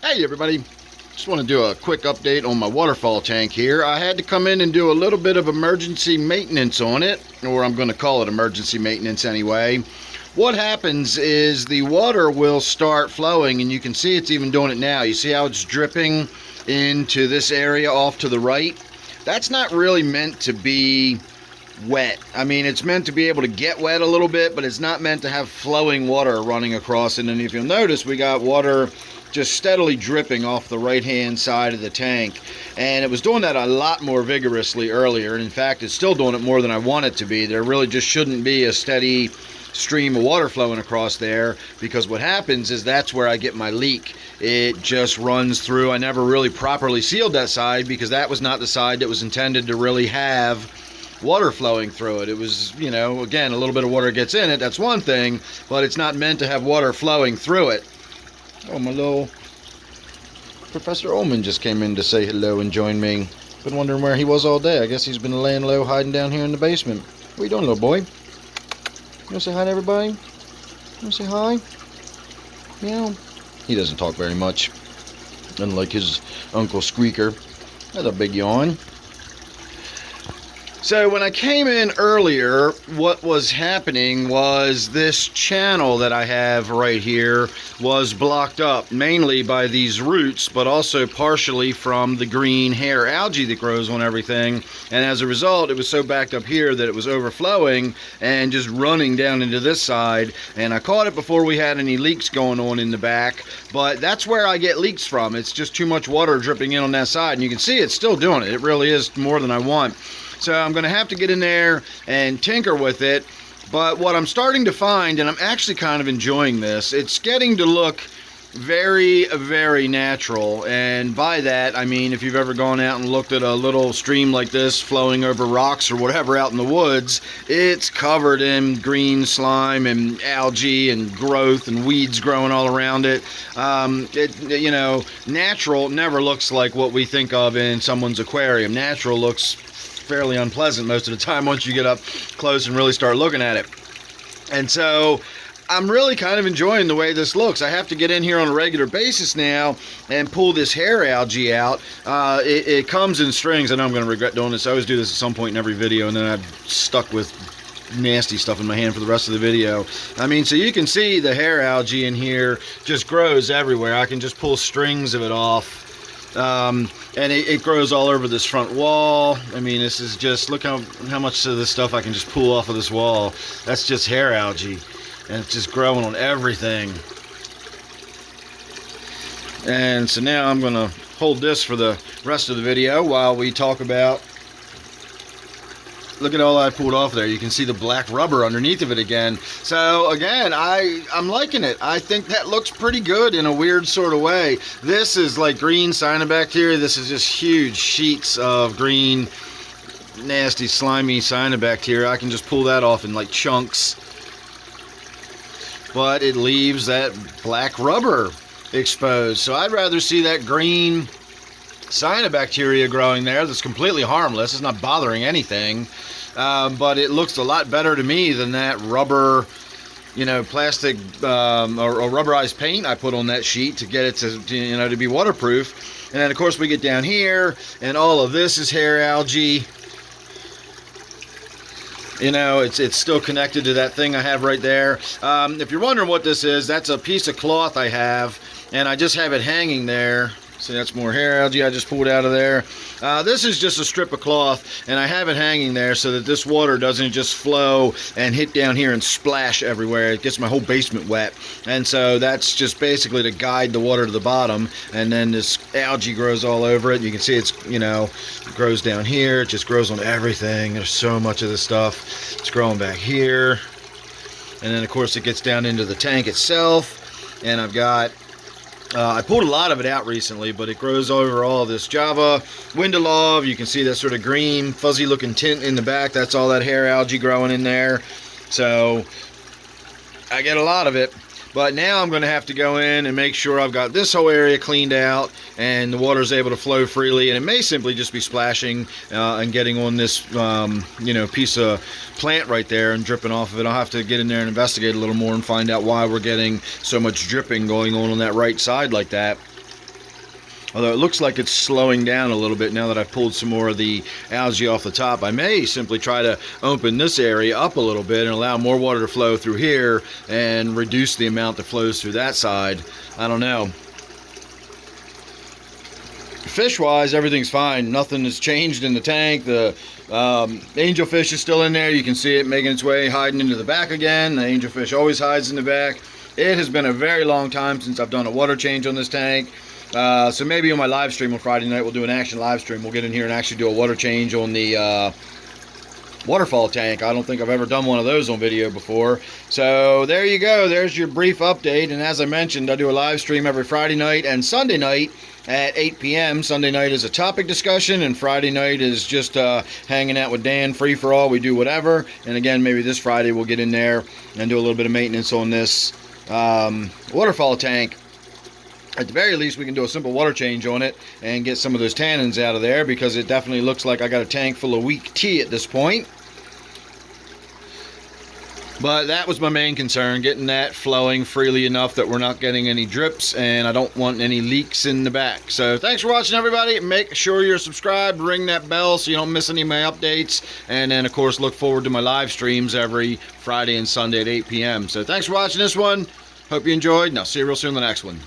Hey everybody, just want to do a quick update on my waterfall tank here. I had to come in and do a little bit of emergency maintenance on it, or I'm going to call it emergency maintenance anyway. What happens is the water will start flowing, and you can see it's even doing it now. You see how it's dripping into this area off to the right? That's not really meant to be wet. I mean, it's meant to be able to get wet a little bit, but it's not meant to have flowing water running across it. And if you'll notice, we got water just steadily dripping off the right hand side of the tank, and it was doing that a lot more vigorously earlier, and in fact it's still doing it more than I want it to be. There really just shouldn't be a steady stream of water flowing across there, because what happens is that's where I get my leak. It just runs through. I never really properly sealed that side because that was not the side that was intended to really have water flowing through it. It was, you know, again, a little bit of water gets in it, that's one thing, but it's not meant to have water flowing through it. Oh, my little Professor Ullman just came in to say hello and join me. Been wondering where he was all day. I guess he's been laying low, hiding down here in the basement. What are you doing, little boy? You want to say hi to everybody? You want to say hi? Meow. He doesn't talk very much, unlike his Uncle Squeaker. That's a big yawn. So when I came in earlier, what was happening was this channel that I have right here was blocked up, mainly by these roots, but also partially from the green hair algae that grows on everything. And as a result, it was so backed up here that it was overflowing and just running down into this side. And I caught it before we had any leaks going on in the back, but that's where I get leaks from. It's just too much water dripping in on that side. And you can see it's still doing it. It really is more than I want. So I'm going to have to get in there and tinker with it. But what I'm starting to find, and I'm actually kind of enjoying this, it's getting to look very, very natural. And by that, I mean if you've ever gone out and looked at a little stream like this flowing over rocks or whatever out in the woods, it's covered in green slime and algae and growth and weeds growing all around it. You know, natural never looks like what we think of in someone's aquarium. Natural looks fairly unpleasant most of the time once you get up close and really start looking at it. And so I'm really kind of enjoying the way this looks. I have to get in here on a regular basis now and pull this hair algae out. It comes in strings. I know I'm going to regret doing this. I always do this at some point in every video, and then I'm stuck with nasty stuff in my hand for the rest of the video. I mean, so you can see the hair algae in here just grows everywhere. I can just pull strings of it off. And it grows all over this front wall. I mean, this is just, look how much of this stuff I can just pull off of this wall. That's just hair algae, and it's just growing on everything. And so now I'm gonna hold this for the rest of the video while we talk about, look at all I pulled off there. You can see the black rubber underneath of it again. So again, I'm liking it. I think that looks pretty good in a weird sort of way. This is like green cyanobacteria. This is just huge sheets of green, nasty, slimy cyanobacteria. I can just pull that off in like chunks. But it leaves that black rubber exposed. So I'd rather see that green cyanobacteria growing there that's completely harmless. It's not bothering anything, but it looks a lot better to me than that rubber, you know, plastic or rubberized paint I put on that sheet to get it to, you know, to be waterproof. And then of course we get down here and all of this is hair algae. You know, it's still connected to that thing I have right there. If you're wondering what this is, that's a piece of cloth I have, and I just have it hanging there. See, that's more hair algae I just pulled out of there. This is just a strip of cloth, and I have it hanging there so that this water doesn't just flow and hit down here and splash everywhere. It gets my whole basement wet. And so that's just basically to guide the water to the bottom, and then this algae grows all over it. You can see it's, you know, it grows down here. It just grows on everything. There's so much of this stuff. It's growing back here. And then, of course, it gets down into the tank itself, and I've got I pulled a lot of it out recently, but it grows over all this Java Windalov. You can see that sort of green, fuzzy looking tint in the back. That's all that hair algae growing in there. So I get a lot of it. But now I'm going to have to go in and make sure I've got this whole area cleaned out and the water is able to flow freely. And it may simply just be splashing and getting on this, you know, piece of plant right there and dripping off of it. I'll have to get in there and investigate a little more and find out why we're getting so much dripping going on that right side like that. Although it looks like it's slowing down a little bit now that I've pulled some more of the algae off the top. I may simply try to open this area up a little bit and allow more water to flow through here and reduce the amount that flows through that side. I don't know. Fish-wise, everything's fine. Nothing has changed in the tank. The angelfish is still in there. You can see it making its way, hiding into the back again. The angelfish always hides in the back. It has been a very long time since I've done a water change on this tank. So maybe on my live stream on Friday night, we'll do an action live stream. We'll get in here and actually do a water change on the Waterfall tank. I don't think I've ever done one of those on video before. So there you go. There's your brief update. And as I mentioned, I do a live stream every Friday night and Sunday night at 8 p.m. Sunday night is a topic discussion, and Friday night is just hanging out with Dan, free for all. We do whatever. And again, maybe this Friday we'll get in there and do a little bit of maintenance on this Waterfall tank. At the very least, we can do a simple water change on it and get some of those tannins out of there, because it definitely looks like I got a tank full of weak tea at this point. But that was my main concern, getting that flowing freely enough that we're not getting any drips, and I don't want any leaks in the back. So thanks for watching, everybody. Make sure you're subscribed, ring that bell so you don't miss any of my updates, and then of course look forward to my live streams every Friday and Sunday at 8 p.m. So thanks for watching this one. Hope you enjoyed, and I'll see you real soon in the next one.